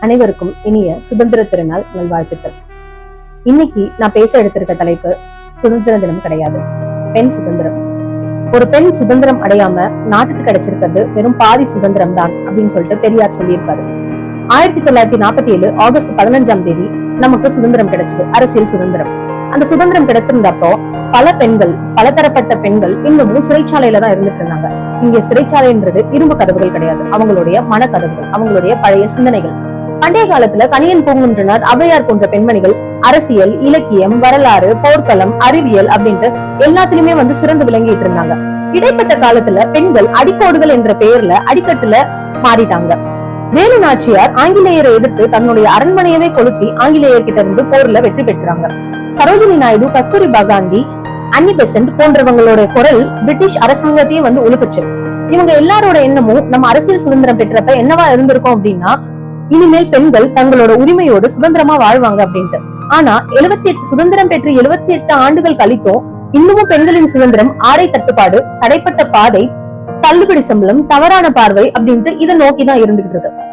அனைவருக்கும் இனிய சுதந்திர திருநாள் நல்வாழ்த்துக்கள். இன்னைக்கு நான் பேச எடுத்திருக்க தலைப்பு சுதந்திர தினம் கிடையாது, பெண் சுதந்திரம். ஒரு பெண் சுதந்திரம் அடையாம நாட்டுக்கு கிடைச்சிருக்கிறது வெறும் பாதி சுதந்திரம் தான் அப்படின்னு சொல்லிட்டு பெரியார் சொல்லியிருப்பாரு. 1947 ஆகஸ்ட் 15ஆம் தேதி நமக்கு சுதந்திரம் கிடைச்சது, அரசியல் சுதந்திரம். அந்த சுதந்திரம் கிடைத்திருந்தப்போ பல பெண்கள், பலதரப்பட்ட பெண்கள் இன்னமும் சிறைச்சாலையில தான் இருந்துட்டு இருந்தாங்க. இங்க சிறைச்சாலைன்றது இரும்பு கதவுகள் கிடையாது, அவங்களுடைய மனக்கதவுகள், அவங்களுடைய பழைய சிந்தனைகள். பண்டைய காலத்துல கணியன் பூங்குன்றனார், ஔவையார் போன்ற பெண்மணிகள் அரசியல், இலக்கியம், வரலாறு, போர்க்களம், அறிவியல் அப்படின்ட்டு எல்லாத்திலுமே சிறந்து விளங்கிட்டு இருந்தாங்க. இடைப்பட்ட காலத்துல பெண்கள் அடிக்கோடுகள் என்ற பெயர்ல அடிக்கட்டுல மாறிட்டாங்க. வேலு நாச்சியார் ஆங்கிலேயரை எதிர்த்து தன்னுடைய அரண்மனையவே கொளுத்தி ஆங்கிலேயர்கிட்ட இருந்து போர்ல வெற்றி பெற்றாங்க. சரோஜினி நாயுடு, கஸ்தூரிபா காந்தி, அன்னி பெசன்ட் போன்றவங்களோட குரல் பிரிட்டிஷ் அரசாங்கத்தையே உழுப்புச்சு. இவங்க எல்லாரோட எண்ணமும் நம்ம அரசியல் சுதந்திரம் பெற்றப்ப என்னவா இருந்திருக்கும் அப்படின்னா, இனிமேல் பெண்கள் தங்களோட உரிமையோடு சுதந்திரமா வாழ்வாங்க அப்படின்ட்டு. ஆனா 78 சுதந்திரம் பெற்று 78 ஆண்டுகள் கழித்தும் இன்னமும் பெண்களின் சுதந்திரம், ஆடை தட்டுப்பாடு, தடைப்பட்ட பாதை, தள்ளுபடி சம்பளம், தவறான பார்வை அப்படின்ட்டு இதை நோக்கிதான் இருந்துகிட்டு இருக்கு.